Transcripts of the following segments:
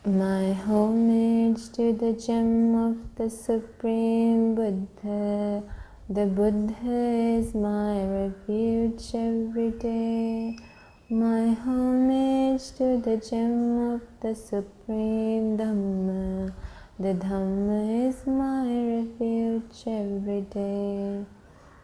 My homage to the gem of the Supreme Buddha. The Buddha is my refuge every day. My homage to the gem of the Supreme Dhamma. The Dhamma is my refuge every day.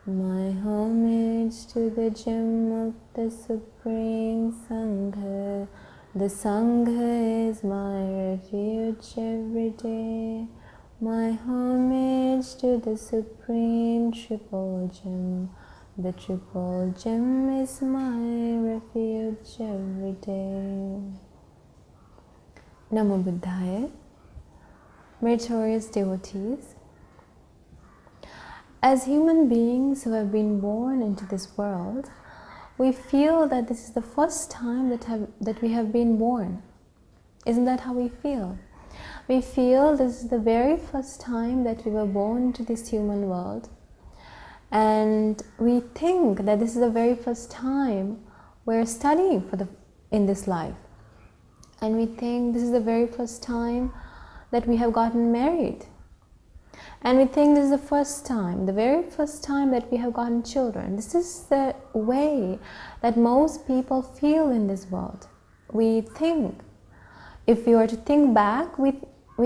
My homage to the gem of the Supreme Sangha. The Sangha is my refuge every day. My homage to the Supreme Triple Gem. The Triple Gem is my refuge every day. Namo Buddhaya. Meritorious devotees, as human beings who have been born into this world, we feel that this is the first time that we have been born. Isn't that how we feel? We feel this is the very first time that we were born into this human world. And we think that this is the very first time we're studying in this life. And we think this is the very first time that we have gotten married. And we think this is the first time, the very first time that we have gotten children. This is the way that most people feel in this world. We think, if we were to think back, we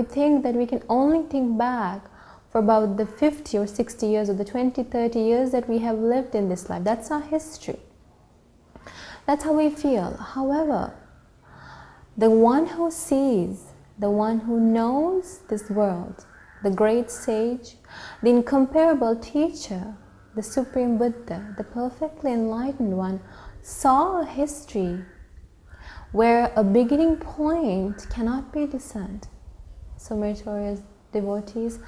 think that we can only think back for about the 50 or 60 years or the 20, 30 years that we have lived in this life. That's our history. That's how we feel. However, the one who sees, the one who knows this world, the great sage, the incomparable teacher, the Supreme Buddha, the perfectly enlightened one, saw a history where a beginning point cannot be discerned. So meritorious devotees,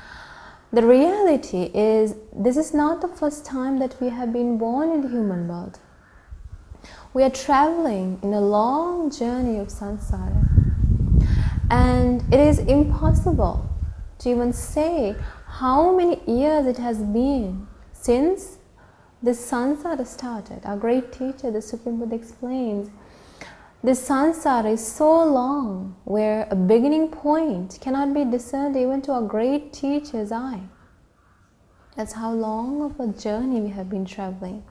the reality is this is not the first time that we have been born in the human world. We are traveling in a long journey of samsara. And it is impossible to even say how many years it has been since this samsara started. Our great teacher, the Supreme Buddha, explains this samsara is so long where a beginning point cannot be discerned even to a great teacher's eye. That's how long of a journey we have been traveling.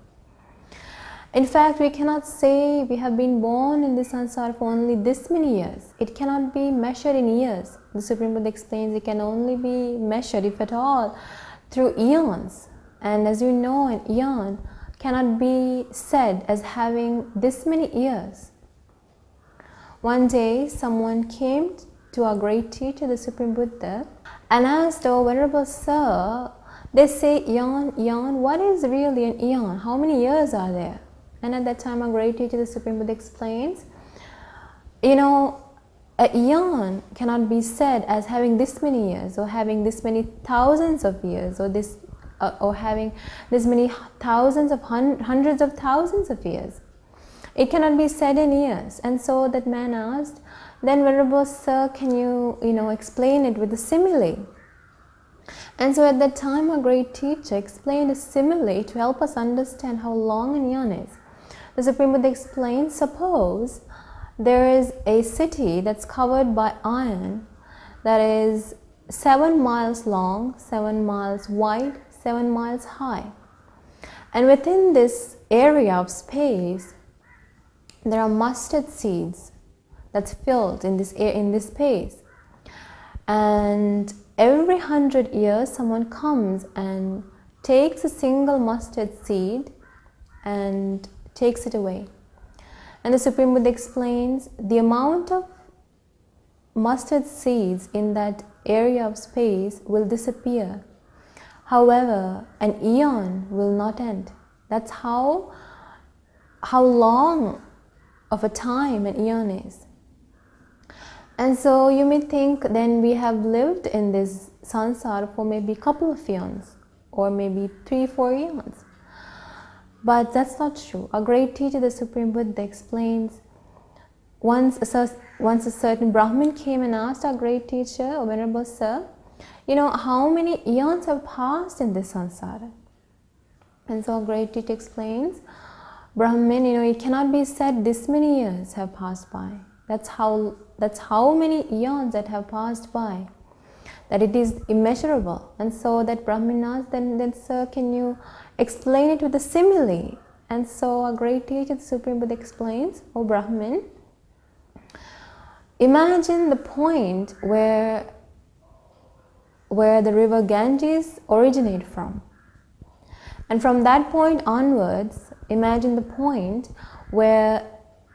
In fact, we cannot say we have been born in this samsara for only this many years. It cannot be measured in years. The Supreme Buddha explains it can only be measured, if at all, through eons. And as you know, an eon cannot be said as having this many years. One day, someone came to our great teacher, the Supreme Buddha, and asked, "Oh, Venerable Sir, they say eon, what is really an eon? How many years are there?" And at that time, our great teacher, the Supreme Buddha, explains, a eon cannot be said as having this many years, or having this many thousands of years, or having this many thousands of hundreds of thousands of years. It cannot be said in years. And so that man asked, "Then, Venerable Sir, can you, explain it with a simile?" And so at that time, our great teacher explained a simile to help us understand how long an eon is. The Supreme Buddha explained, suppose there is a city that's covered by iron that is 7 miles long, 7 miles wide, 7 miles high. And within this area of space, there are mustard seeds that's filled in this space. And every 100 years, someone comes and takes a single mustard seed and takes it away. And the Supreme Buddha explains the amount of mustard seeds in that area of space will disappear. However, an eon will not end. That's how long of a time an eon is. And so you may think then we have lived in this samsara for maybe a couple of eons, or maybe 3-4 eons. But that's not true. Our great teacher, the Supreme Buddha, explains, once a certain Brahmin came and asked our great teacher, "Oh, Venerable Sir, how many eons have passed in this samsara?" And so our great teacher explains, "Brahmin, it cannot be said this many years have passed by. That's how that's how many eons that have passed by, that it is immeasurable. And so that Brahmin asked, then sir, can you explain it with a simile? And so a great teacher, the Supreme Buddha, explains, O Brahmin, imagine the point where the river Ganges originates from. And from that point onwards, imagine the point where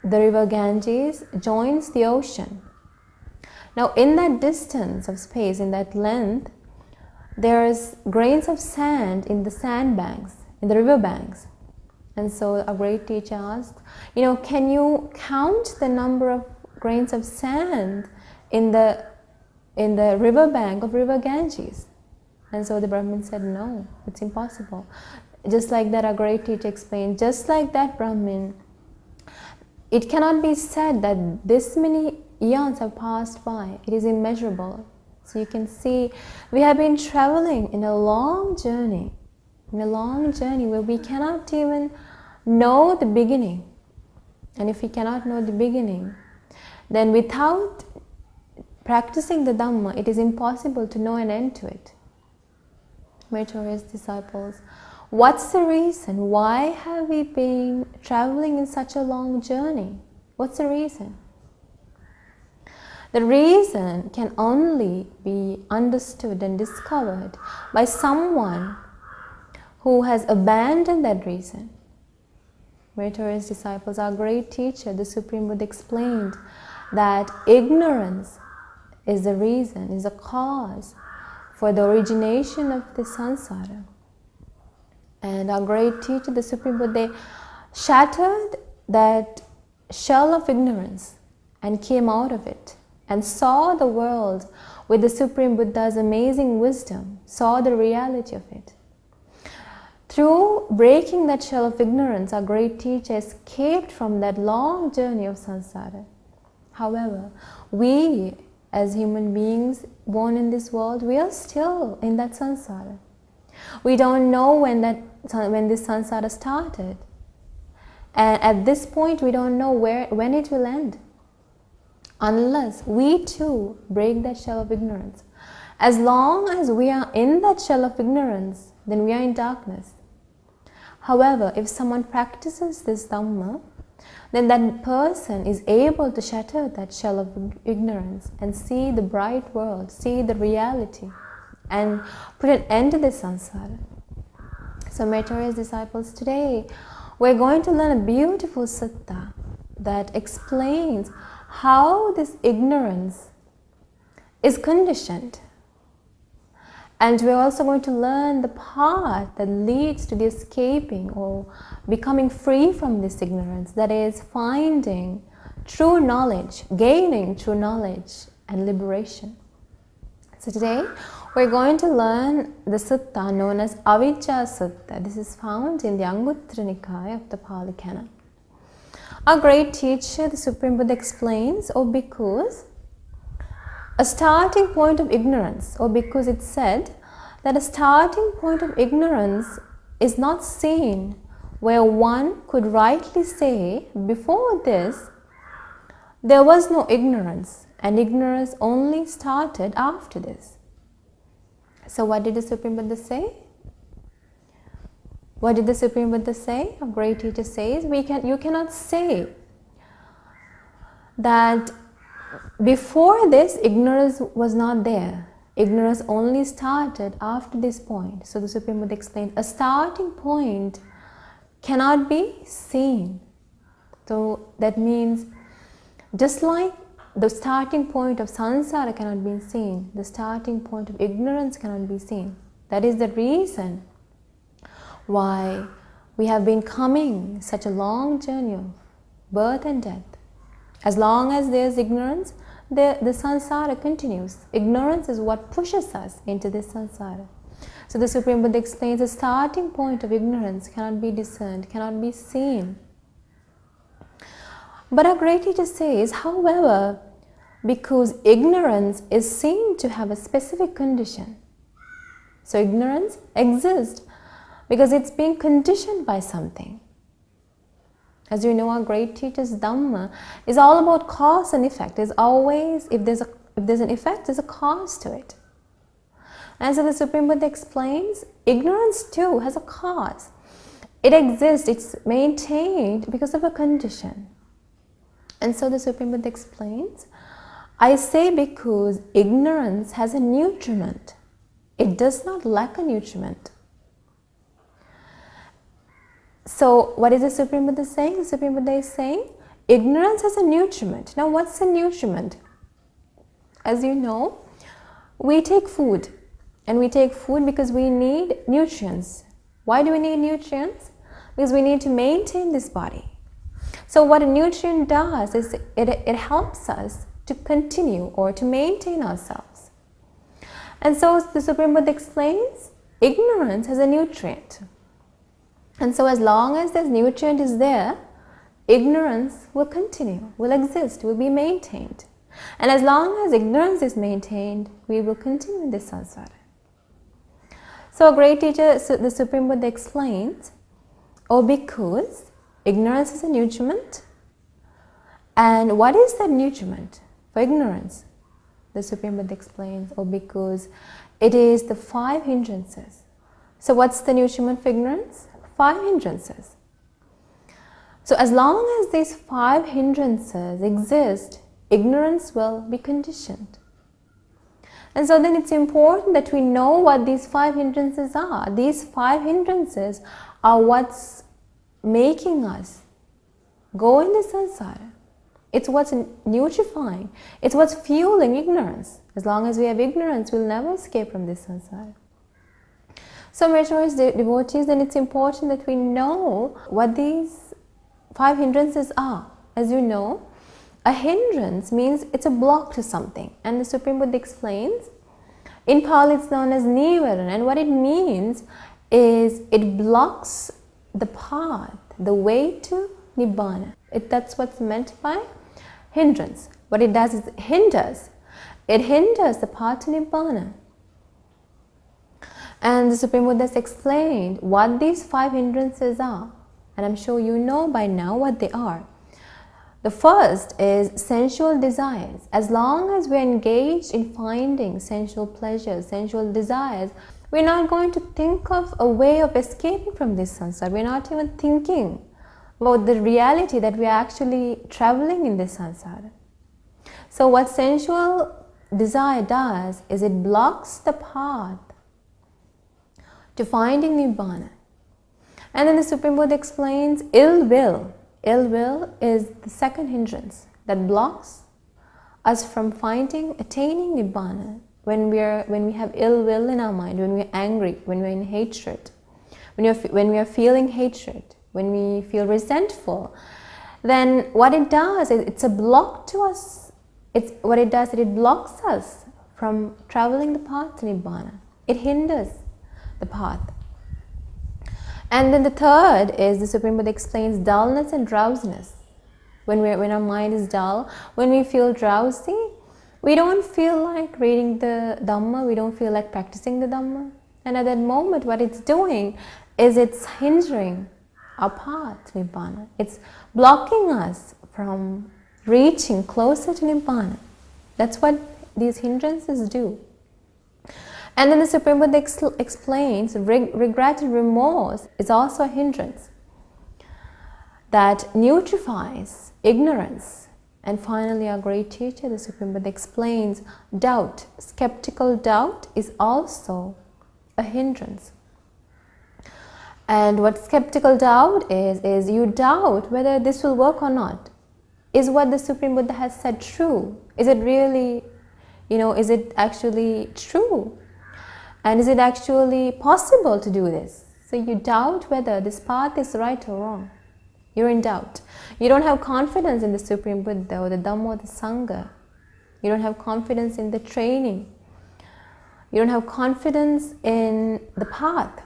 the river Ganges joins the ocean. Now, in that distance of space, in that length, there's grains of sand in the sandbanks, in the river banks. And so a great teacher asked, can you count the number of grains of sand in the river bank of river Ganges? And so the Brahmin said, no, it's impossible. Just like that, a great teacher explained, just like that, Brahmin, it cannot be said that this many eons have passed by. It is immeasurable. So you can see, we have been traveling in a long journey, where we cannot even know the beginning. And if we cannot know the beginning, then without practicing the Dhamma, it is impossible to know an end to it. Meritorious disciples, what's the reason? Why have we been traveling in such a long journey? What's the reason? The reason can only be understood and discovered by someone who has abandoned that reason. Meritorious disciples, our great teacher, the Supreme Buddha, explained that ignorance is the reason, is the cause for the origination of the samsara. And our great teacher, the Supreme Buddha, shattered that shell of ignorance and came out of it and saw the world with the Supreme Buddha's amazing wisdom, saw the reality of it. Through breaking that shell of ignorance, our great teacher escaped from that long journey of samsara. However, we as human beings born in this world, we are still in that samsara. We don't know when this samsara started. And at this point, we don't know when it will end, unless we too break that shell of ignorance. As long as we are in that shell of ignorance, then we are in darkness. However, if someone practices this Dhamma, then that person is able to shatter that shell of ignorance and see the bright world, see the reality, and put an end to this samsara. So, meritorious disciples, today we're going to learn a beautiful sutta that explains how this ignorance is conditioned. And we're also going to learn the path that leads to the escaping or becoming free from this ignorance, that is, finding true knowledge, gaining true knowledge and liberation. So today, we're going to learn the sutta known as Avijja Sutta. This is found in the Anguttara Nikaya of the Pali Canon. Our great teacher, the Supreme Buddha, explains, O bhikkhus, a starting point of ignorance, or because it's said that a starting point of ignorance is not seen where one could rightly say, before this, there was no ignorance, and ignorance only started after this. So what did the Supreme Buddha say? What did the Supreme Buddha say? A great teacher says, you cannot say that before this, ignorance was not there. Ignorance only started after this point. So the Supreme Buddha explained, a starting point cannot be seen. So that means, just like the starting point of samsara cannot be seen, the starting point of ignorance cannot be seen. That is the reason why we have been coming such a long journey of birth and death. As long as there is ignorance, the samsara continues. Ignorance is what pushes us into this samsara. So the Supreme Buddha explains the starting point of ignorance cannot be discerned, cannot be seen. But our great teacher says, however, because ignorance is seen to have a specific condition. So ignorance exists because it's being conditioned by something. As you know, our great teacher's Dhamma is all about cause and effect. There's always, if there's an effect, there's a cause to it. And so the Supreme Buddha explains, ignorance too has a cause. It exists, it's maintained because of a condition. And so the Supreme Buddha explains, I say because ignorance has a nutriment. It does not lack a nutriment. So what is the Supreme Buddha saying? The Supreme Buddha is saying, ignorance has a nutriment. Now what's a nutriment? As you know, we take food. And we take food because we need nutrients. Why do we need nutrients? Because we need to maintain this body. So what a nutrient does is it helps us to continue or to maintain ourselves. And so the Supreme Buddha explains, ignorance has a nutrient. And so as long as this nutrient is there, ignorance will continue, will exist, will be maintained. And as long as ignorance is maintained, we will continue in this samsara. So a great teacher, the Supreme Buddha explains, because ignorance is a nutriment. And what is that nutriment for ignorance? The Supreme Buddha explains, because it is the 5 hindrances. So what's the nutriment for ignorance? 5 hindrances. So as long as these 5 hindrances exist, ignorance will be conditioned. And so then it's important that we know what these 5 hindrances are. These 5 hindrances are what's making us go in the samsara. It's what's nutrifying. It's what's fueling ignorance. As long as we have ignorance, we'll never escape from this samsara. So, meritorious devotees, then it's important that we know what these 5 hindrances are. As you know, a hindrance means it's a block to something. And the Supreme Buddha explains, in Pali it's known as Nivarana. And what it means is it blocks the path, the way to Nibbana. That's what's meant by hindrance. What it does is it hinders the path to Nibbana. And the Supreme Buddha has explained what these 5 hindrances are. And I'm sure you know by now what they are. The first is sensual desires. As long as we're engaged in finding sensual pleasures, sensual desires, we're not going to think of a way of escaping from this samsara. We're not even thinking about the reality that we are actually traveling in this samsara. So what sensual desire does is it blocks the path to finding Nibbana. And then the Supreme Buddha explains ill will. Ill will is the second hindrance that blocks us from attaining Nibbana. When we have ill will in our mind, when we're angry, when we're in hatred, when we are feeling hatred, when we feel resentful, then what it does is it's a block to us. What it does is it blocks us from traveling the path to Nibbana. It hinders the path. And then the third is, the Supreme Buddha explains, dullness and drowsiness. When our mind is dull, when we feel drowsy, we don't feel like reading the Dhamma, we don't feel like practicing the Dhamma. And at that moment, what it's doing is it's hindering our path to Nibbana. It's blocking us from reaching closer to Nibbana. That's what these hindrances do. And then the Supreme Buddha explains regret and remorse is also a hindrance that nutrifies ignorance. And finally, our great teacher, the Supreme Buddha, explains doubt. Skeptical doubt is also a hindrance. And what skeptical doubt is you doubt whether this will work or not. Is what the Supreme Buddha has said true? Is it really, is it actually true? And is it actually possible to do this? So you doubt whether this path is right or wrong. You're in doubt. You don't have confidence in the Supreme Buddha or the Dhamma or the Sangha. You don't have confidence in the training. You don't have confidence in the path.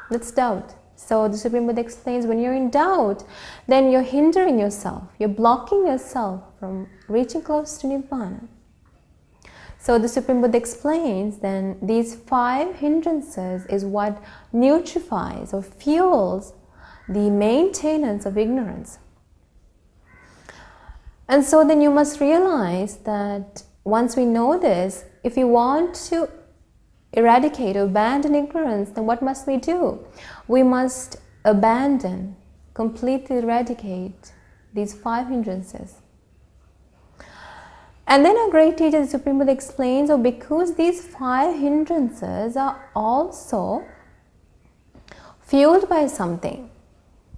That's doubt. So the Supreme Buddha explains, when you're in doubt, then you're hindering yourself. You're blocking yourself from reaching close to Nibbana. So the Supreme Buddha explains then these 5 hindrances is what nutrifies or fuels the maintenance of ignorance. And so then you must realize that once we know this, if we want to eradicate or abandon ignorance, then what must we do? We must abandon, completely eradicate these 5 hindrances. And then our great teacher, the Supreme Buddha, explains, because these 5 hindrances are also fueled by something.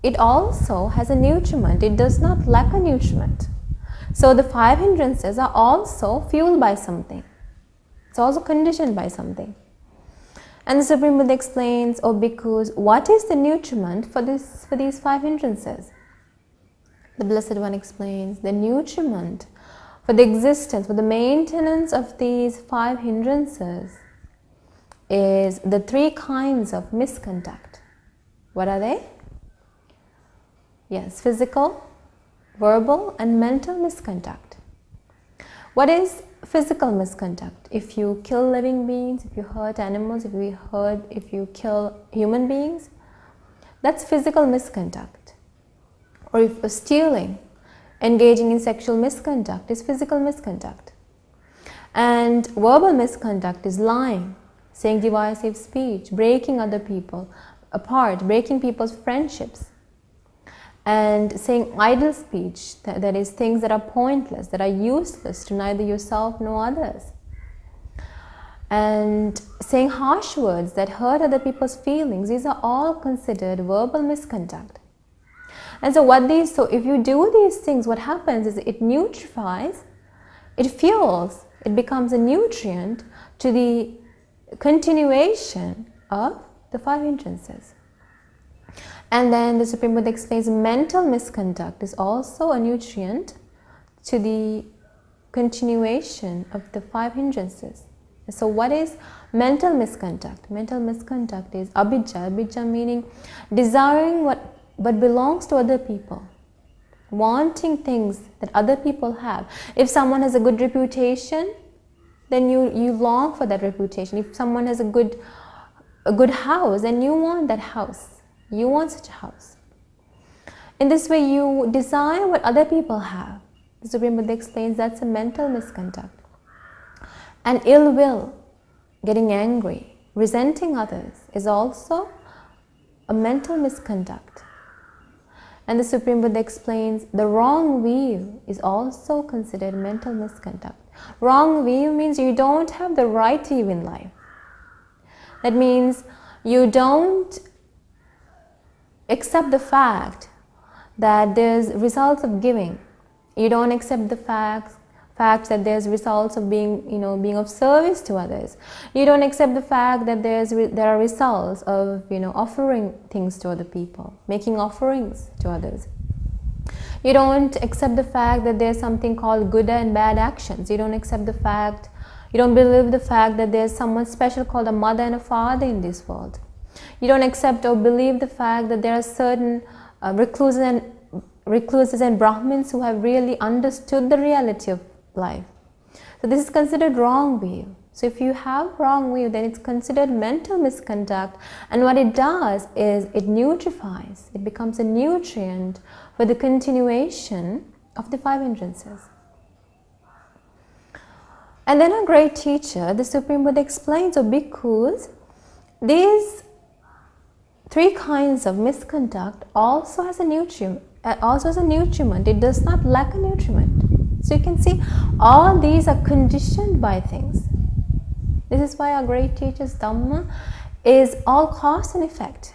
It also has a nutriment. It does not lack a nutriment. So the 5 hindrances are also fueled by something. It's also conditioned by something. And the Supreme Buddha explains, bhikkhus, what is the nutriment for these 5 hindrances? The Blessed One explains, the nutriment for the existence, for the maintenance of these 5 hindrances is the 3 kinds of misconduct. What are they? Yes, physical, verbal, and mental misconduct. What is physical misconduct? If you kill living beings, if you hurt animals, if you kill human beings, that's physical misconduct. Or if you're stealing, engaging in sexual misconduct is physical misconduct. And verbal misconduct is lying, saying divisive speech, breaking other people apart, breaking people's friendships, and saying idle speech, that is things that are pointless, that are useless to neither yourself nor others. And saying harsh words that hurt other people's feelings, these are all considered verbal misconduct. And so if you do these things, what happens is it nutrifies, it fuels, it becomes a nutrient to the continuation of the 5 hindrances. And then the Supreme Buddha explains mental misconduct is also a nutrient to the continuation of the 5 hindrances. So what is mental misconduct? Mental misconduct is avijja. Avijja meaning desiring what belongs to other people, wanting things that other people have. If someone has a good reputation, then you long for that reputation. If someone has a good house, then you want that house. You want such a house. In this way, you desire what other people have. The Supreme Buddha explains that's a mental misconduct. And ill will, getting angry, resenting others, is also a mental misconduct. And the Supreme Buddha explains the wrong view is also considered mental misconduct. Wrong view means you don't have the right view in life. That means you don't accept the fact that there's results of giving. You don't accept the fact that there's results of being of service to others. You don't accept the fact that there are results of offering things to other people, making offerings to others. You don't accept the fact that there's something called good and bad actions. You don't believe the fact that there's someone special called a mother and a father in this world. You don't accept or believe the fact that there are certain recluses and Brahmins who have really understood the reality of life. So this is considered wrong view. So if you have wrong view, then it's considered mental misconduct, and what it does is it nutrifies, it becomes a nutrient for the continuation of the 5 hindrances. And then our great teacher, the Supreme Buddha, explains, bhikkhus, these 3 kinds of misconduct also has a nutriment. It does not lack a nutriment. So you can see all these are conditioned by things. This is why our great teacher's Dhamma is all cause and effect.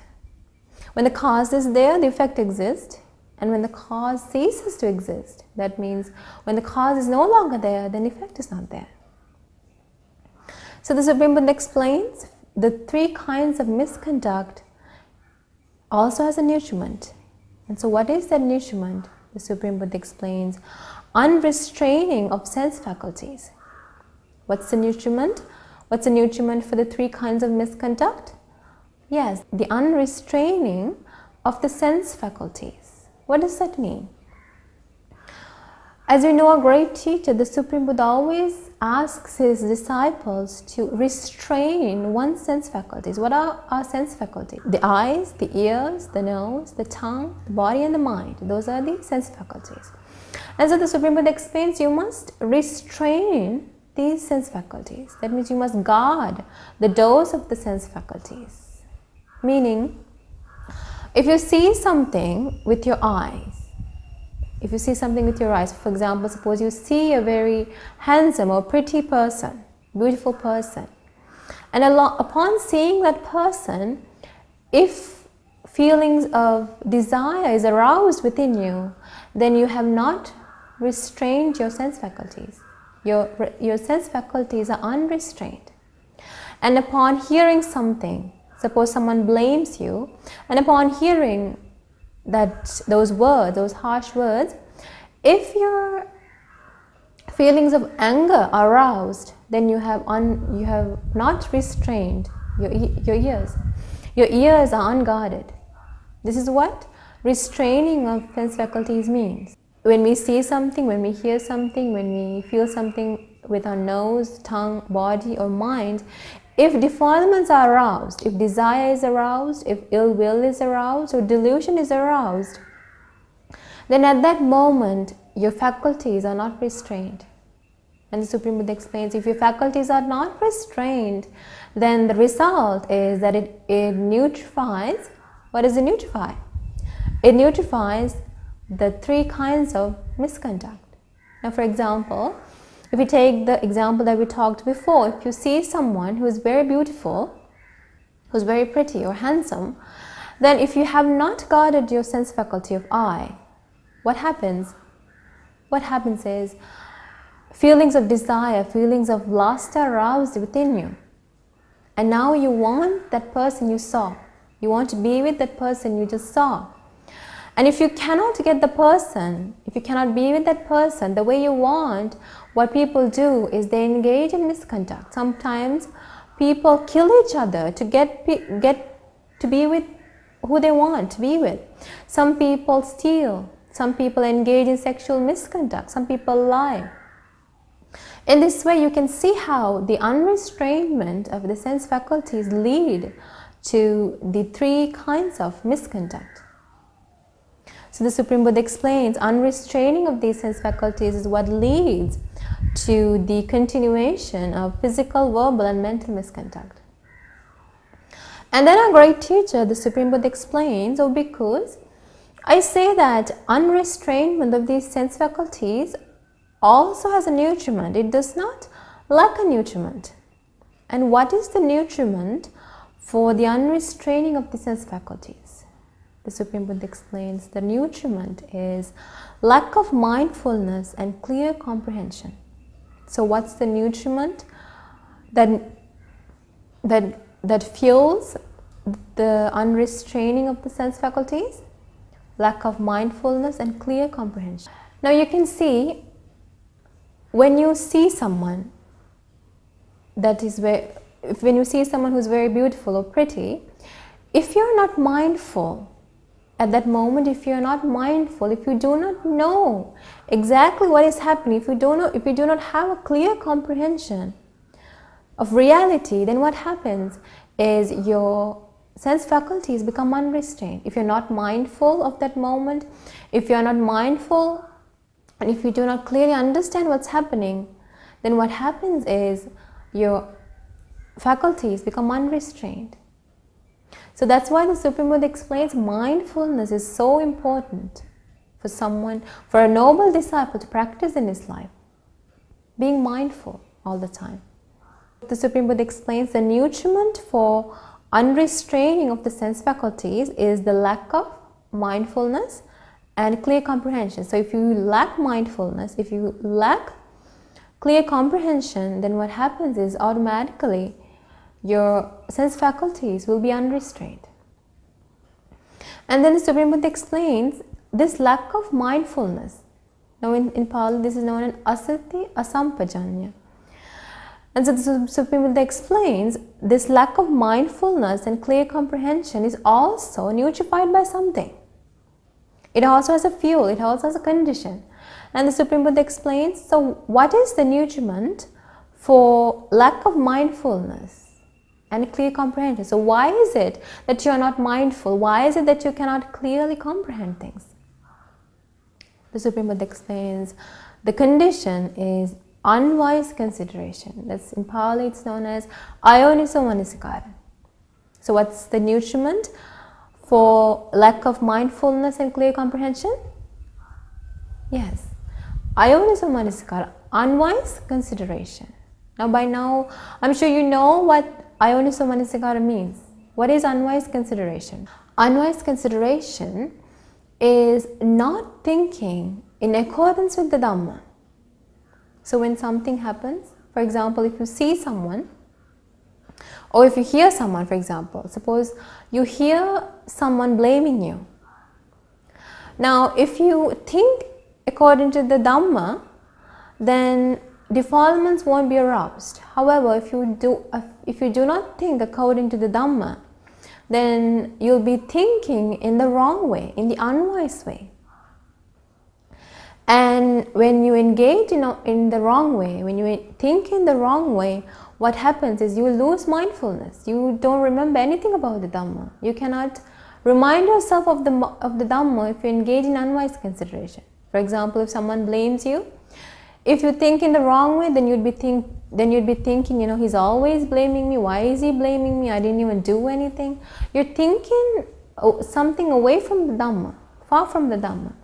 When the cause is there, the effect exists. And when the cause ceases to exist, that means when the cause is no longer there, then the effect is not there. So the Supreme Buddha explains the 3 kinds of misconduct also has a nutriment. And so what is that nutriment? The Supreme Buddha explains unrestraining of sense faculties. What's the nutriment? What's the nutriment for the 3 kinds of misconduct? Yes, the unrestraining of the sense faculties. What does that mean? As we know, a great teacher, the Supreme Buddha, always asks his disciples to restrain one's sense faculties. What are our sense faculties? The eyes, the ears, the nose, the tongue, the body and the mind. Those are the sense faculties. And so the Supreme Buddha explains you must restrain these sense faculties. That means you must guard the doors of the sense faculties. Meaning, if you see something with your eyes, for example, suppose you see a very handsome or pretty person, beautiful person, and upon seeing that person, if feelings of desire is aroused within you, then you have not restrained your sense faculties. Your sense faculties are unrestrained. And upon hearing something, suppose someone blames you, and upon hearing those harsh words, if your feelings of anger are aroused, then you have not restrained your ears. Your ears are unguarded. This is what restraining of sense faculties means. When we see something, when we hear something, when we feel something with our nose, tongue, body or mind, if defilements are aroused, if desire is aroused, if ill will is aroused or delusion is aroused, then at that moment your faculties are not restrained. And the Supreme Buddha explains, if your faculties are not restrained, then the result is that it neutrifies. What does it nutrify? It neutrifies the three kinds of misconduct. Now, for example, if we take the example that we talked before, if you see someone who is very beautiful, who's very pretty or handsome, then if you have not guarded your sense faculty of eye, what happens? What happens is feelings of desire, feelings of lust are aroused within you. And now you want that person you saw. You want to be with that person you just saw. And if you cannot get the person, if you cannot be with that person the way you want, what people do is they engage in misconduct. Sometimes people kill each other to get to be with who they want to be with. Some people steal. Some people engage in sexual misconduct. Some people lie. In this way, you can see how the unrestrainment of the sense faculties lead to the three kinds of misconduct. So the Supreme Buddha explains, unrestraining of these sense faculties is what leads to the continuation of physical, verbal and mental misconduct. And then our great teacher, the Supreme Buddha explains, "Oh bhikkhus, I say that unrestrainment of these sense faculties also has a nutriment. It does not lack a nutriment. And what is the nutriment for the unrestraining of the sense faculties?" The Supreme Buddha explains, the nutriment is lack of mindfulness and clear comprehension. So what's the nutriment that fuels the unrestraining of the sense faculties? Lack of mindfulness and clear comprehension. Now you can see, when you see someone when you see someone who's very beautiful or pretty, if you're not mindful at that moment, if you're not mindful, if you do not know exactly what is happening, if you do not have a clear comprehension of reality, then what happens is your sense faculties become unrestrained. If you're not mindful of that moment, if you're not mindful, and if you do not clearly understand what's happening, then what happens is your faculties become unrestrained. So that's why the Supreme Buddha explains mindfulness is so important for a noble disciple to practice in his life. Being mindful all the time. The Supreme Buddha explains the nutriment for unrestraining of the sense faculties is the lack of mindfulness and clear comprehension. So if you lack mindfulness, if you lack clear comprehension, then what happens is automatically your sense faculties will be unrestrained. And then the Supreme Buddha explains this lack of mindfulness. Now in Pali this is known as asati asampajanya. And so the Supreme Buddha explains this lack of mindfulness and clear comprehension is also nutrified by something. It also has a fuel, it also has a condition. And the Supreme Buddha explains, so what is the nutriment for lack of mindfulness and clear comprehension? So why is it that you are not mindful? Why is it that you cannot clearly comprehend things? the Supreme Buddha explains the condition is unwise consideration. That's in Pali it's known as ayoniso manasikara. So what's the nutriment for lack of mindfulness and clear comprehension? Yes, ayoniso manasikara, unwise consideration. Now by now, I'm sure you know what ayoniso manasikara means. What is unwise consideration? Unwise consideration is not thinking in accordance with the Dhamma. So when something happens, for example, if you see someone, or if you hear someone, for example, suppose you hear someone blaming you. Now, if you think according to the Dhamma, then defilements won't be aroused. However, if you do not think according to the Dhamma, then you'll be thinking in the wrong way, in the unwise way. And when you engage in the wrong way, when you think in the wrong way, what happens is you lose mindfulness. You don't remember anything about the Dhamma. You cannot remind yourself of the Dhamma if you engage in unwise consideration. For example, if someone blames you, if you think in the wrong way, then you'd be thinking, he's always blaming me. Why is he blaming me? I didn't even do anything. You're thinking something away from the Dhamma, far from the Dhamma.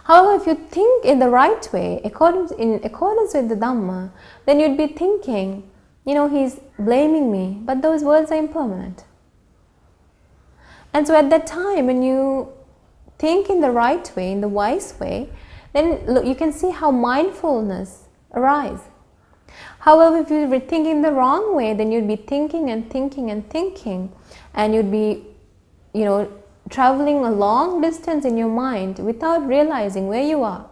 However, if you think in the right way, in accordance with the Dhamma, then you'd be thinking, he's blaming me, but those words are impermanent. And so at that time, when you think in the right way, in the wise way, then look, you can see how mindfulness arises. However, if you were thinking the wrong way, then you'd be thinking and thinking and thinking, and you'd be, traveling a long distance in your mind without realizing where you are.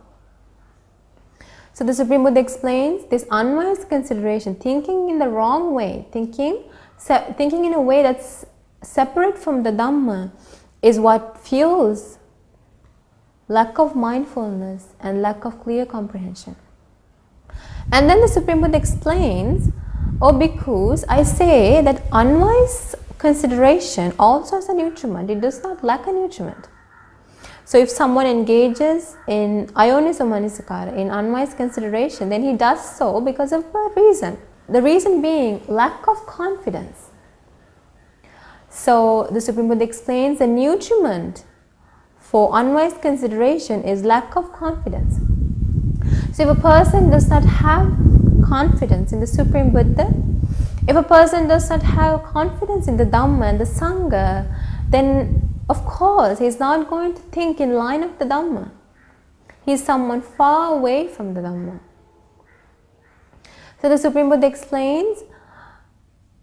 So the Supreme Buddha explains this unwise consideration, thinking in the wrong way, thinking in a way that's separate from the Dhamma, is what fuels lack of mindfulness and lack of clear comprehension. And then the Supreme Buddha explains, O bhikkhus, I say that unwise consideration also has a nutriment. It does not lack a nutriment. So if someone engages in ayoniso manasikara, in unwise consideration, then he does so because of a reason. The reason being lack of confidence. So the Supreme Buddha explains the nutriment for unwise consideration is lack of confidence. So if a person does not have confidence in the Supreme Buddha, if a person does not have confidence in the Dhamma and the Sangha, then of course he is not going to think in line of the Dhamma. He is someone far away from the Dhamma. So the Supreme Buddha explains,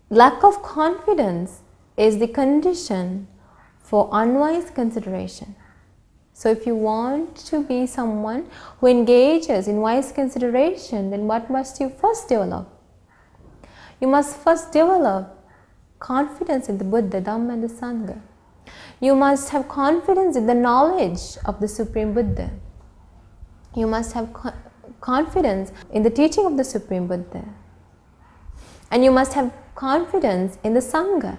lack of confidence is the condition for unwise consideration. So if you want to be someone who engages in wise consideration, then what must you first develop? You must first develop confidence in the Buddha, Dhamma and the Sangha. You must have confidence in the knowledge of the Supreme Buddha. You must have confidence in the teaching of the Supreme Buddha. And you must have confidence in the Sangha.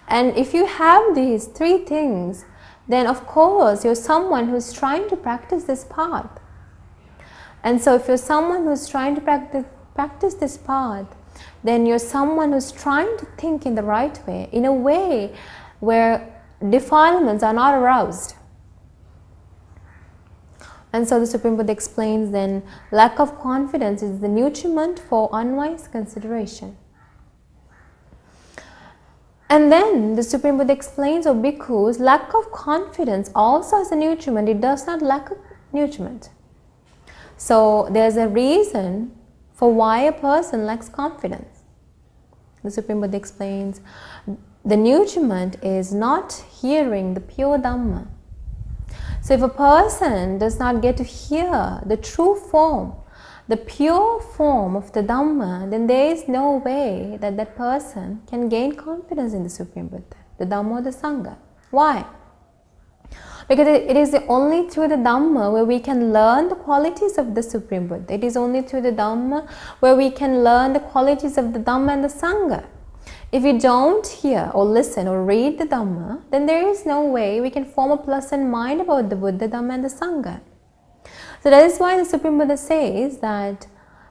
And if you have these three things, then of course you're someone who's trying to practice this path. And so if you're someone who's trying to practice this path, then you're someone who's trying to think in the right way, in a way where defilements are not aroused. And so the Supreme Buddha explains then, lack of confidence is the nutriment for unwise consideration. And then the Supreme Buddha explains, O bhikkhus, lack of confidence also has a nutriment. It does not lack a nutriment. So there's a reason for why a person lacks confidence. The Supreme Buddha explains, the nutriment is not hearing the pure Dhamma. So if a person does not get to hear the true form, the pure form of the Dhamma, then there is no way that that person can gain confidence in the Supreme Buddha, the Dhamma or the Sangha. Why? Because it is only through the Dhamma where we can learn the qualities of the Supreme Buddha. It is only through the Dhamma where we can learn the qualities of the Dhamma and the Sangha. If we don't hear or listen or read the Dhamma, then there is no way we can form a pleasant mind about the Buddha, Dhamma and the Sangha. So that is why the Supreme Buddha says that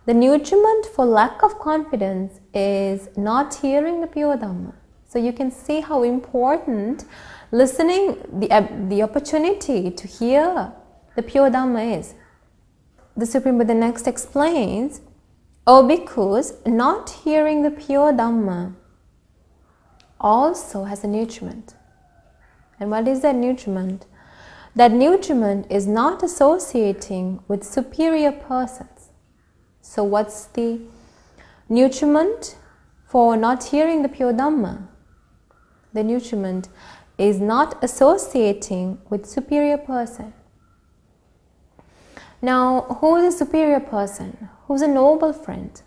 the nutriment for lack of confidence is not hearing the pure Dhamma. So you can see how important listening, the opportunity to hear the pure Dhamma is. The Supreme Buddha next explains, O bhikkhus, not hearing the pure Dhamma also has a nutriment. And what is that nutriment? That nutriment is not associating with superior persons. So what's the nutriment for not hearing the pure Dhamma? The nutriment is not associating with superior person. Now, who is a superior person? Who's a noble friend?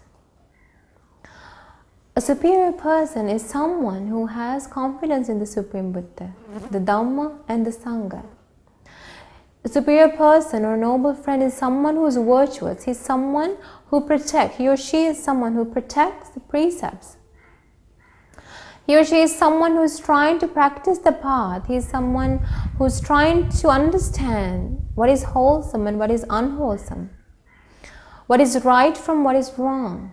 A superior person is someone who has confidence in the Supreme Buddha, the Dhamma and the Sangha. A superior person or noble friend is someone who is virtuous. He's someone who protects. He or she is someone who protects the precepts. He or she is someone who is trying to practice the path. He is someone who is trying to understand what is wholesome and what is unwholesome, what is right from what is wrong.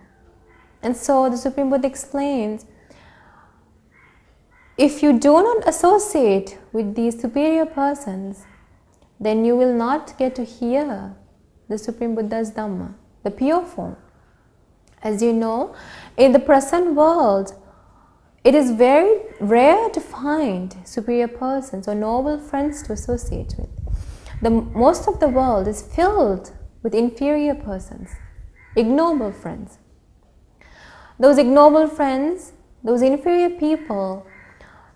And so the Supreme Buddha explains, if you do not associate with these superior persons, then you will not get to hear the Supreme Buddha's Dhamma, the pure form. As you know, in the present world, it is very rare to find superior persons or noble friends to associate with. Most of the world is filled with inferior persons, ignoble friends. Those ignoble friends, those inferior people,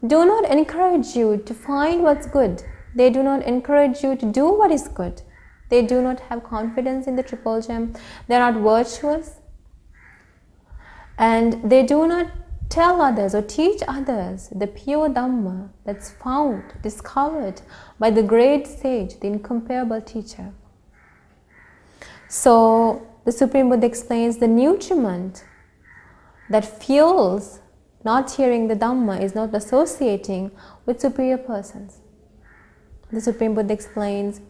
do not encourage you to find what's good. They do not encourage you to do what is good. They do not have confidence in the Triple Gem. They are not virtuous. And they do not tell others or teach others the pure Dhamma that's found, discovered by the great sage, the incomparable teacher. So the Supreme Buddha explains the nutriment that fuels not hearing the Dhamma is not associating with superior persons. The Supreme Buddha explains,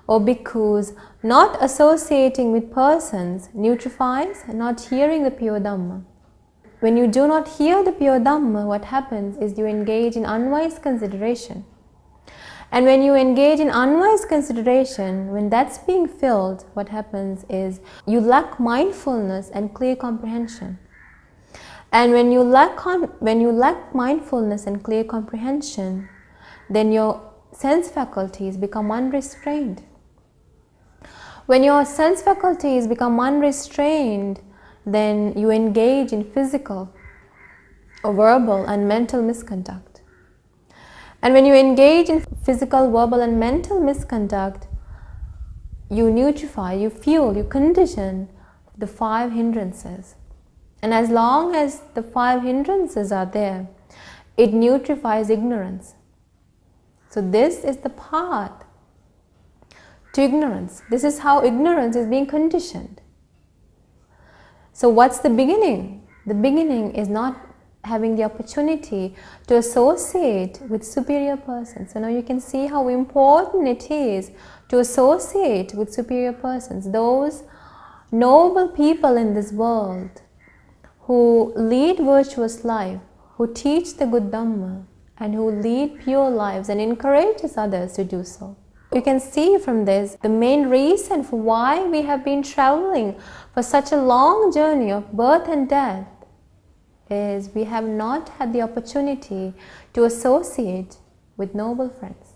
O bhikkhus, not associating with persons nutrifies not hearing the pure Dhamma. When you do not hear the pure Dhamma, what happens is you engage in unwise consideration. And when you engage in unwise consideration, when that's being filled, what happens is you lack mindfulness and clear comprehension. And when you lack mindfulness and clear comprehension, then your sense faculties become unrestrained. When your sense faculties become unrestrained, then you engage in physical or verbal and mental misconduct. And when you engage in physical, verbal and mental misconduct, you nutrify, you fuel, you condition the 5 hindrances. And as long as the 5 hindrances are there, it nutrifies ignorance. So this is the path to ignorance. This is how ignorance is being conditioned. So what's the beginning? The beginning is not having the opportunity to associate with superior persons. So now you can see how important it is to associate with superior persons, those noble people in this world who lead virtuous life, who teach the good Dhamma, and who lead pure lives and encourages others to do so. You can see from this the main reason for why we have been traveling for such a long journey of birth and death is we have not had the opportunity to associate with noble friends.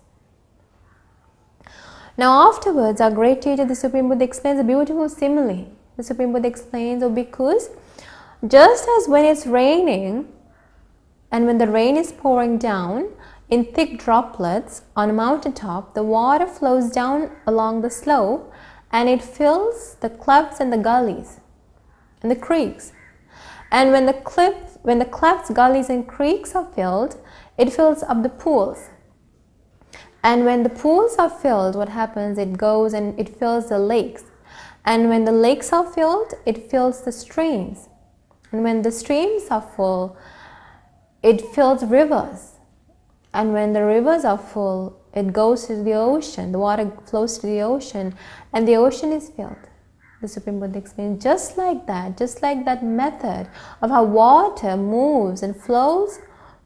Now afterwards, our great teacher, the Supreme Buddha, explains a beautiful simile. The Supreme Buddha explains, O bhikkhus, just as when it's raining and when the rain is pouring down in thick droplets on a mountaintop, the water flows down along the slope and it fills the clefts and the gullies and the creeks. And when the clefts, gullies and creeks are filled, it fills up the pools. And when the pools are filled, what happens? It goes and it fills the lakes. And when the lakes are filled, it fills the streams. And when the streams are full, it fills rivers. And when the rivers are full, it goes to the ocean, the water flows to the ocean, and the ocean is filled. The Supreme Buddha explains, just like that method of how water moves and flows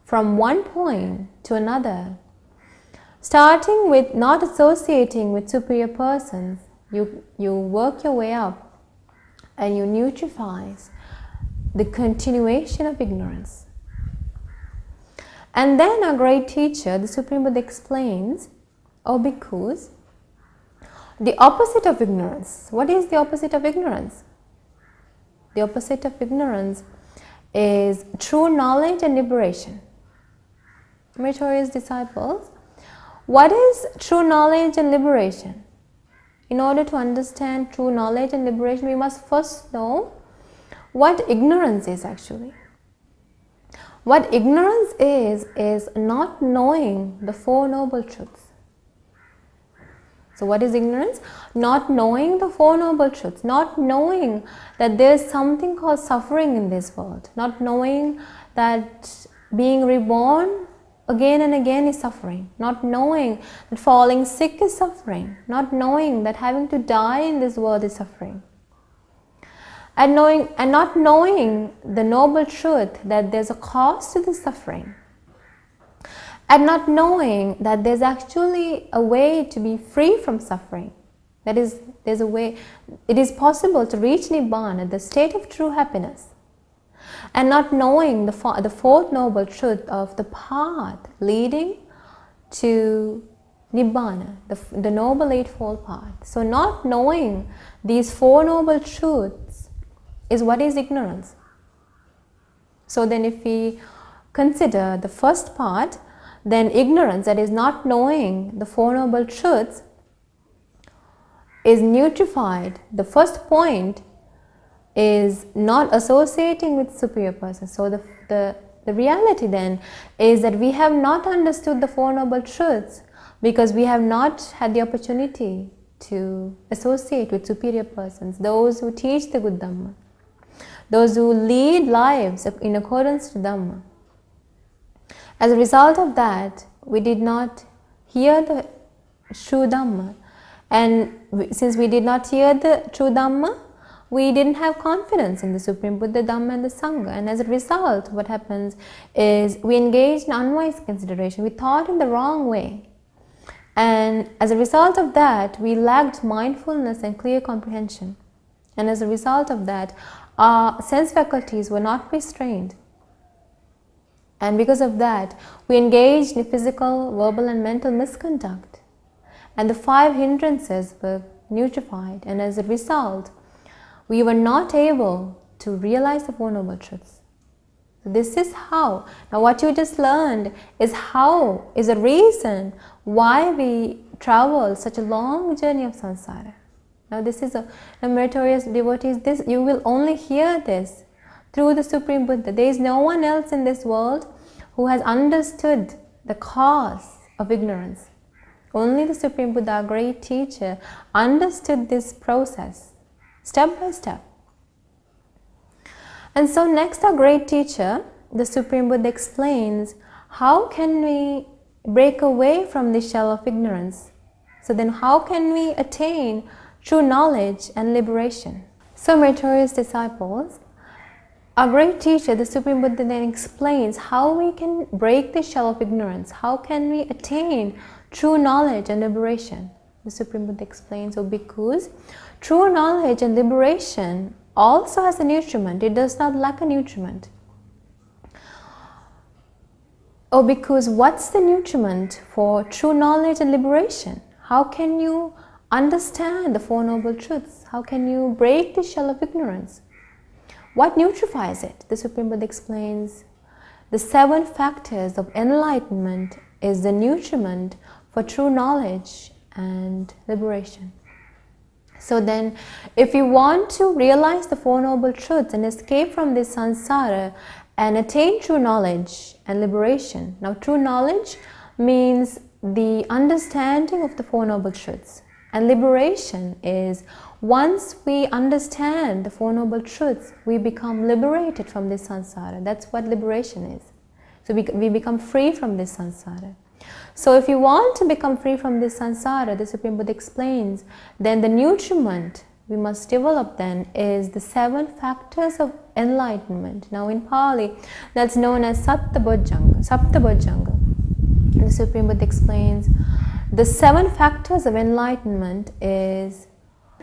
from one point to another. Starting with not associating with superior persons, you work your way up and you neutralize the continuation of ignorance. And then our great teacher, the Supreme Buddha, explains, O bhikkhus, the opposite of ignorance. What is the opposite of ignorance? The opposite of ignorance is true knowledge and liberation. Meritorious disciples, what is true knowledge and liberation? In order to understand true knowledge and liberation, we must first know what ignorance is actually. What ignorance is not knowing the Four Noble Truths. So what is ignorance? Not knowing the Four Noble Truths, not knowing that there is something called suffering in this world, not knowing that being reborn again and again is suffering, not knowing that falling sick is suffering, not knowing that having to die in this world is suffering, and not knowing the noble truth that there's a cause to this suffering, and not knowing that there's actually a way to be free from suffering. That is, there's a way, it is possible to reach Nibbana, the state of true happiness, and not knowing the fourth noble truth of the path leading to Nibbana, the Noble Eightfold Path. So not knowing these Four Noble Truths is what is ignorance. So then if we consider the first part, then ignorance, that is not knowing the Four Noble Truths, is neutrified. The first point is not associating with superior persons. So the reality then is that we have not understood the Four Noble Truths because we have not had the opportunity to associate with superior persons, those who teach the good Dhamma, those who lead lives in accordance to Dhamma. As a result of that, we did not hear the true Dhamma, and since we did not hear the true Dhamma, we didn't have confidence in the Supreme Buddha, Dhamma and the Sangha, and as a result what happens is we engaged in unwise consideration, we thought in the wrong way, and as a result of that we lacked mindfulness and clear comprehension, and as a result of that our sense faculties were not restrained, and because of that we engaged in physical, verbal and mental misconduct, and the 5 hindrances were neutrified, and as a result we were not able to realize the Four Noble Truths. So this is how. Now what you just learned is a reason why we travel such a long journey of samsara. Now this is a meritorious devotees, this you will only hear this through the Supreme Buddha. There is no one else in this world who has understood the cause of ignorance. Only the Supreme Buddha, our great teacher, understood this process step by step. And so next our great teacher, the Supreme Buddha, explains how can we break away from this shell of ignorance. So then how can we attain true knowledge and liberation? So meritorious disciples, our great teacher, the Supreme Buddha, then explains how we can break the shell of ignorance. How can we attain true knowledge and liberation? The Supreme Buddha explains, O bhikkhus, true knowledge and liberation also has a nutriment. It does not lack a nutriment. O bhikkhus, what's the nutriment for true knowledge and liberation? How can you understand the Four Noble Truths? How can you break the shell of ignorance? What nutrifies it? The Supreme Buddha explains, the 7 factors of enlightenment is the nutriment for true knowledge and liberation. So then, if you want to realize the Four Noble Truths and escape from this samsara and attain true knowledge and liberation. Now true knowledge means the understanding of the Four Noble Truths, and liberation is once we understand the Four Noble Truths, we become liberated from this samsara. That's what liberation is. So we become free from this samsara. So if you want to become free from this samsara, the Supreme Buddha explains, then the nutriment we must develop then is the 7 factors of enlightenment. Now in Pali, that's known as Saptabojjhanga. The Supreme Buddha explains, the 7 factors of enlightenment is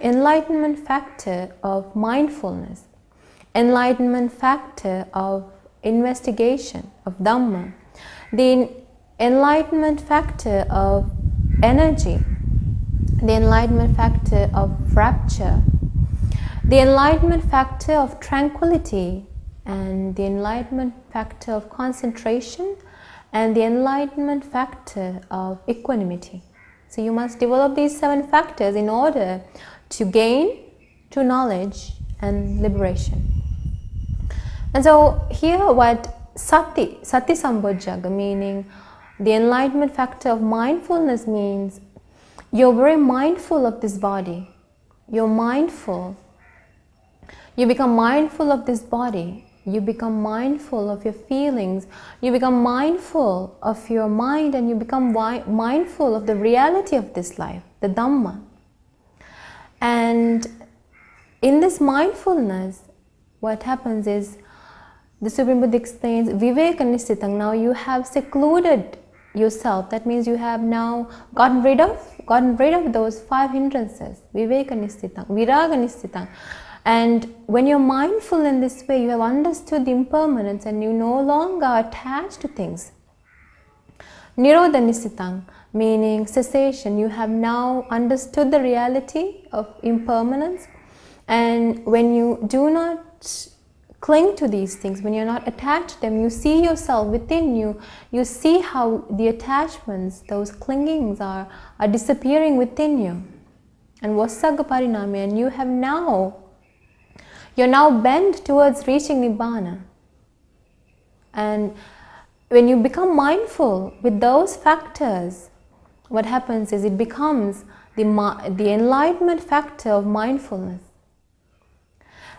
enlightenment factor of mindfulness, enlightenment factor of investigation of Dhamma, the enlightenment factor of energy, the enlightenment factor of rapture, the enlightenment factor of tranquility, and the enlightenment factor of concentration, and the enlightenment factor of equanimity. So you must develop these 7 factors in order to gain true knowledge and liberation. And so here what Sati Sambojjhanga, meaning the enlightenment factor of mindfulness, means you're very mindful of this body. You're mindful. You become mindful of this body. You become mindful of your feelings. You become mindful of your mind, and you become mindful of the reality of this life, the Dhamma. And in this mindfulness, what happens is, the Supreme Buddha explains, Viveka Nisthitang. Now you have secluded yourself. That means you have now gotten rid of those 5 hindrances. Viveka Nisthitang, Viraga Nisthitang. And when you're mindful in this way, you have understood the impermanence and you no longer are attached to things. Nirodha Nisthitang, meaning cessation. You have now understood the reality of impermanence, and when you do not cling to these things, when you're not attached to them, you see yourself within you, you see how the attachments, those clingings are disappearing within you. And Vasagga Parinami, and you're now bent towards reaching Nibbana. And when you become mindful with those factors, what happens is it becomes the enlightenment factor of mindfulness.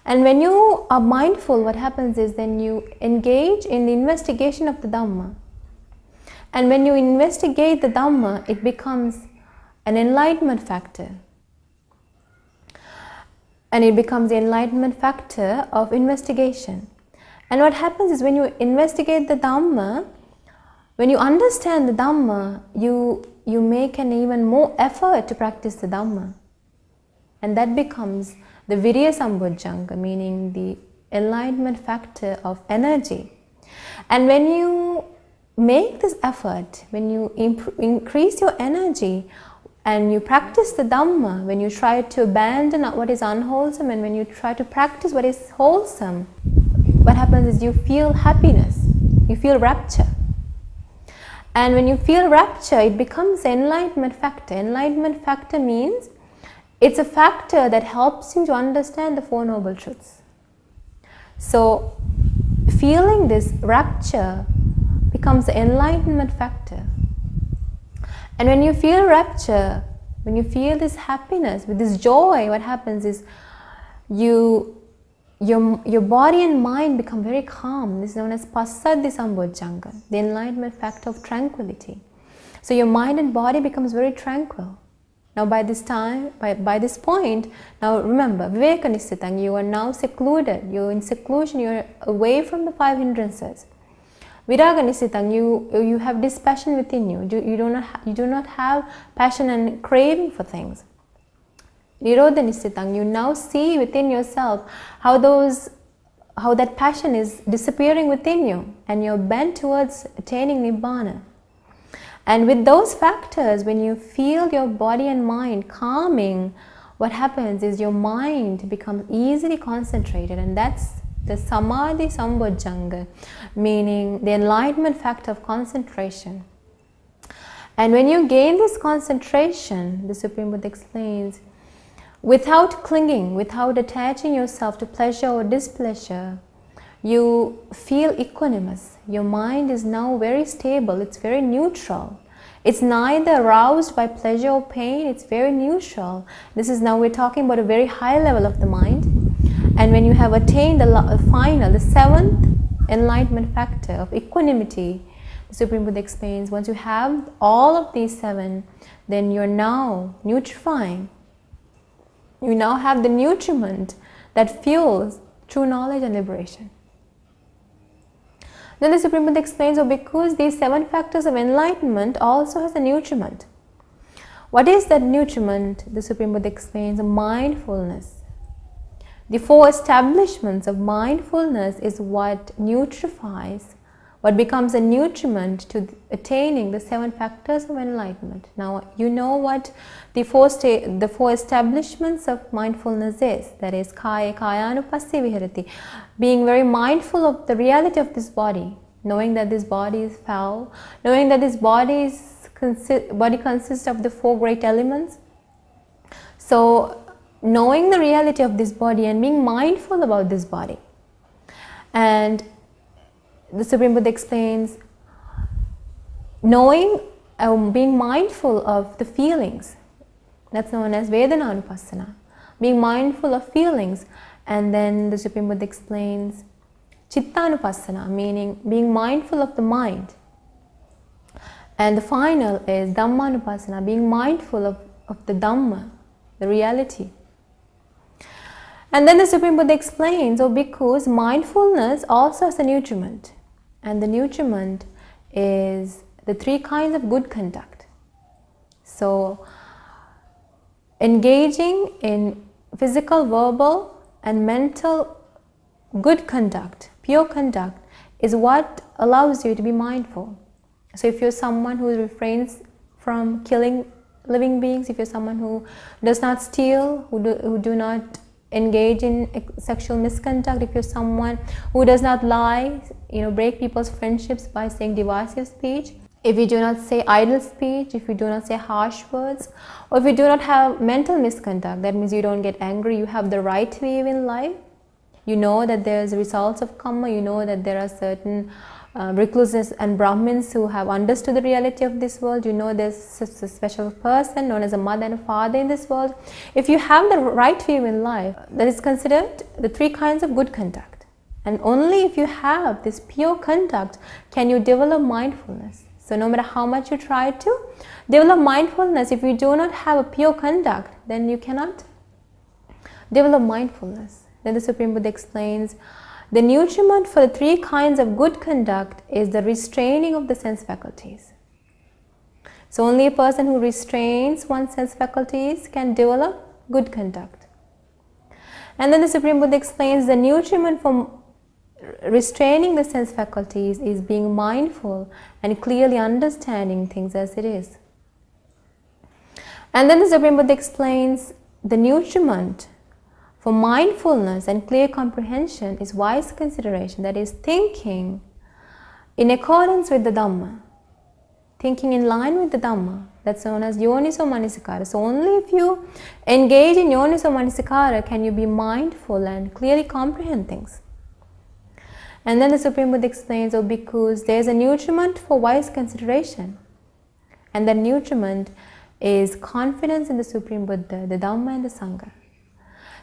And when you are mindful, what happens is then you engage in the investigation of the Dhamma. And when you investigate the Dhamma, it becomes an enlightenment factor. And it becomes the enlightenment factor of investigation. And what happens is when you investigate the Dhamma, when you understand the Dhamma, you make an even more effort to practice the Dhamma. And that becomes the Virya Sambojjhanga, meaning the enlightenment factor of energy. And when you make this effort, when you increase your energy and you practice the Dhamma, when you try to abandon what is unwholesome and when you try to practice what is wholesome, what happens is you feel happiness, you feel rapture. And when you feel rapture, it becomes enlightenment factor. Enlightenment factor means it's a factor that helps you to understand the 4 Noble Truths. So, feeling this rapture becomes the enlightenment factor. And when you feel rapture, when you feel this happiness, with this joy, what happens is your body and mind become very calm. This is known as Passaddhi Sambojjhanga, the enlightenment factor of tranquility. So your mind and body becomes very tranquil. Now by this point, now remember, Viveka Nisthitang, you are now secluded, you're in seclusion, you're away from the 5 hindrances. Viraga Nisthitang, you have dispassion within you, you do not have passion and craving for things. Nirodha Nisthitang, you now see within yourself how that passion is disappearing within you and you're bent towards attaining Nibbana. And with those factors, when you feel your body and mind calming, what happens is your mind becomes easily concentrated, and that's the Samadhi Sambojjhanga, meaning the enlightenment factor of concentration. And when you gain this concentration, the Supreme Buddha explains, without clinging, without attaching yourself to pleasure or displeasure, you feel equanimous. Your mind is now very stable, it's very neutral. It's neither aroused by pleasure or pain, it's very neutral. This is now we're talking about a very high level of the mind. And when you have attained the 7th enlightenment factor of equanimity, the The Supreme Buddha explains, once you have all of these 7, then you're now nutrifying. You now have the nutriment that fuels true knowledge and liberation. Then the Supreme Buddha explains, because these 7 factors of enlightenment also has a nutriment. What is that nutriment? The Supreme Buddha explains, mindfulness. The 4 establishments of mindfulness is what nutrifies, what becomes a nutriment to attaining the 7 factors of enlightenment. Now, you know what the 4 establishments of mindfulness is. That is, kayanupassī viharati, being very mindful of the reality of this body, knowing that this body is foul, knowing that this body consists of the 4 great elements. So, knowing the reality of this body and being mindful about this body. And the Supreme Buddha explains, knowing, being mindful of the feelings, that's known as Vedananupassana, being mindful of feelings. And then the Supreme Buddha explains Chittanupassana, meaning being mindful of the mind. And the final is Dhammanupassana, being mindful of the Dhamma, the reality. And then the Supreme Buddha explains, because mindfulness also has a nutriment. And the nutriment is the 3 kinds of good conduct. So, engaging in physical, verbal, and mental good conduct, pure conduct, is what allows you to be mindful. So, if you're someone who refrains from killing living beings, if you're someone who does not steal, who do not engage in sexual misconduct, if you're someone who does not lie, break people's friendships by saying divisive speech, if you do not say idle speech, if you do not say harsh words, or if you do not have mental misconduct, that means you don't get angry, you have the right view in life, you know that there's results of karma, you know that there are certain recluses and Brahmins who have understood the reality of this world, you know there's a special person known as a mother and a father in this world. If you have the right view in life, that is considered the 3 kinds of good conduct. And only if you have this pure conduct can you develop mindfulness. So no matter how much you try to develop mindfulness, if you do not have a pure conduct, then you cannot develop mindfulness. Then the Supreme Buddha explains, the nutriment for the 3 kinds of good conduct is the restraining of the sense faculties. So only a person who restrains one's sense faculties can develop good conduct. And then the Supreme Buddha explains, the nutriment for restraining the sense faculties is being mindful and clearly understanding things as it is. And then the Supreme Buddha explains, the nutriment for mindfulness and clear comprehension is wise consideration, that is, thinking in accordance with the Dhamma, thinking in line with the Dhamma. That's known as Yoniso Manasikara. So only if you engage in Yoniso Manasikara can you be mindful and clearly comprehend things. And then the Supreme Buddha explains, because there is a nutriment for wise consideration, and that nutriment is confidence in the Supreme Buddha, the Dhamma and the Sangha.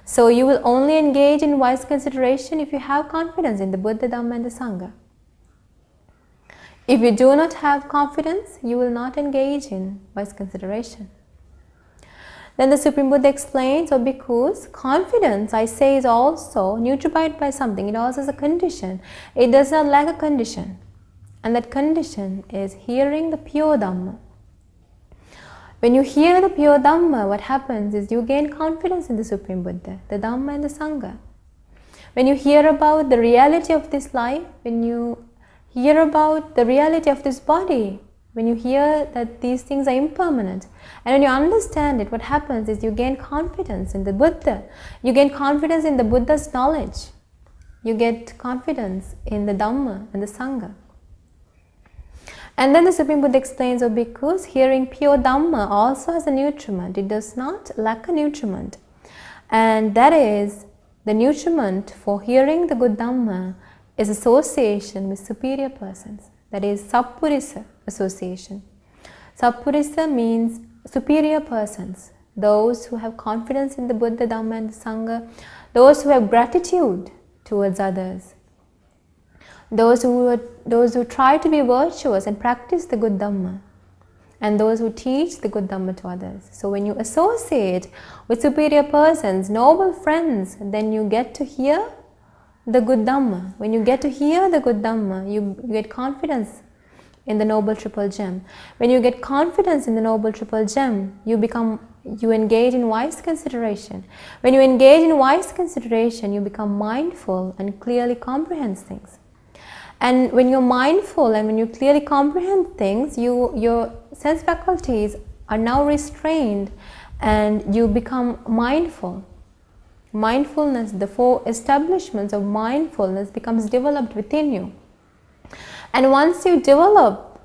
So you will only engage in wise consideration if you have confidence in the Buddha, Dhamma and the Sangha. If you do not have confidence, you will not engage in wise consideration. Then the Supreme Buddha explains, because confidence, I say, is also nutrified by something. It also has a condition. It does not lack a condition. And that condition is hearing the pure Dhamma. When you hear the pure Dhamma, what happens is you gain confidence in the Supreme Buddha, the Dhamma and the Sangha. When you hear about the reality of this life, when you hear about the reality of this body, when you hear that these things are impermanent, and when you understand it, what happens is you gain confidence in the Buddha. You gain confidence in the Buddha's knowledge. You get confidence in the Dhamma and the Sangha. And then the Supreme Buddha explains, because hearing pure Dhamma also has a nutriment. It does not lack a nutriment. And that is, the nutriment for hearing the good Dhamma is association with superior persons. That is, Sappurisa association. Sappurisa means superior persons. Those who have confidence in the Buddha, Dhamma and the Sangha. Those who have gratitude towards others. those who try to be virtuous and practice the good Dhamma, and those who teach the good Dhamma to others. So when you associate with superior persons, noble friends, then you get to hear the good Dhamma. When you get to hear the good Dhamma, you get confidence in the Noble Triple Gem. When you get confidence in the Noble Triple Gem, you engage in wise consideration. When you engage in wise consideration, you become mindful and clearly comprehend things. And when you're mindful and when you clearly comprehend things, your sense faculties are now restrained and you become mindful. Mindfulness, the 4 establishments of mindfulness becomes developed within you. And once you develop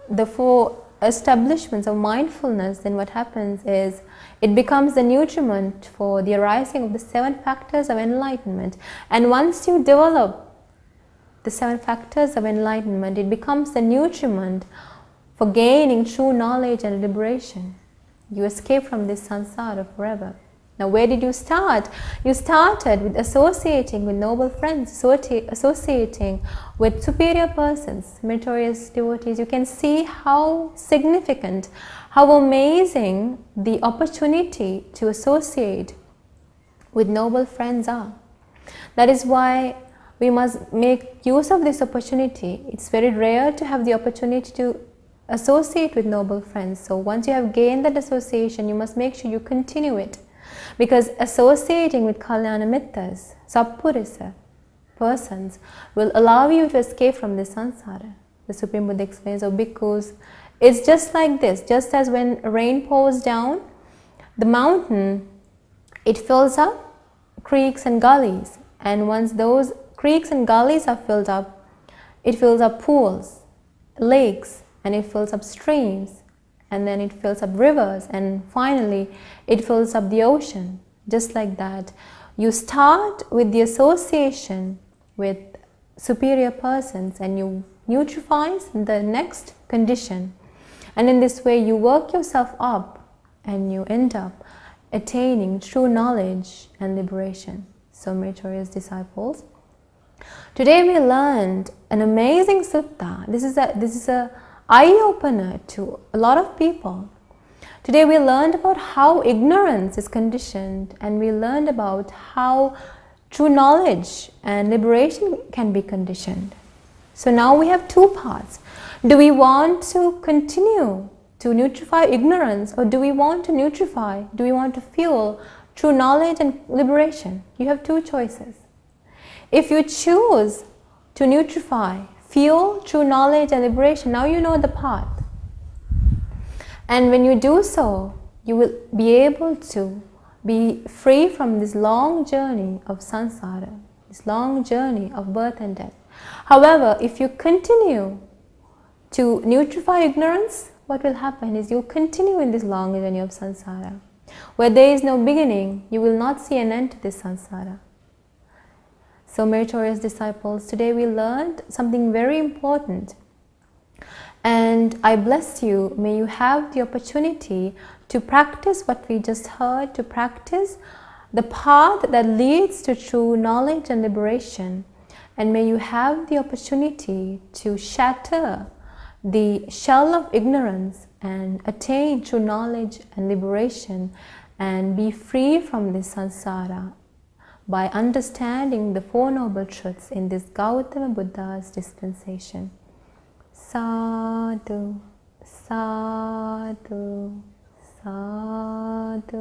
the 4 establishments of mindfulness, then what happens is it becomes the nutriment for the arising of the 7 factors of enlightenment. And once you develop the 7 factors of enlightenment, it becomes the nutriment for gaining true knowledge and liberation. You escape from this samsara forever. Now, where did you start? You started with associating with noble friends, associating with superior persons, meritorious devotees. You can see how significant, how amazing the opportunity to associate with noble friends are. That is why we must make use of this opportunity. It's very rare to have the opportunity to associate with noble friends. So once you have gained that association, you must make sure you continue it. Because associating with Kalyana Mittas, Sappurisa persons, will allow you to escape from this samsara. The Supreme Buddha explains, "O bhikkhus, it's just like this. Just as when rain pours down the mountain, it fills up creeks and gullies. And once those creeks and gullies are filled up, it fills up pools, lakes, and it fills up streams, and then it fills up rivers, and finally it fills up the ocean." Just like that, you start with the association with superior persons and you nutrify the next condition, and in this way you work yourself up and you end up attaining true knowledge and liberation. So, meritorious disciples, today we learned an amazing sutta. This is a eye-opener to a lot of people. Today we learned about how ignorance is conditioned, and we learned about how true knowledge and liberation can be conditioned. So now we have 2 parts. Do we want to continue to nutrify ignorance, or do we want to fuel true knowledge and liberation? You have 2 choices. If you choose to nutrify, fuel true knowledge and liberation, now you know the path. And when you do so, you will be able to be free from this long journey of samsara, this long journey of birth and death. However, if you continue to nutrify ignorance, what will happen is you'll continue in this long journey of samsara. Where there is no beginning, you will not see an end to this samsara. So, meritorious disciples, today we learned something very important. And I bless you, may you have the opportunity to practice what we just heard, to practice the path that leads to true knowledge and liberation. And may you have the opportunity to shatter the shell of ignorance and attain true knowledge and liberation and be free from this samsara by understanding the 4 noble truths in this Gautama Buddha's dispensation. Sadhu, sadhu, sadhu.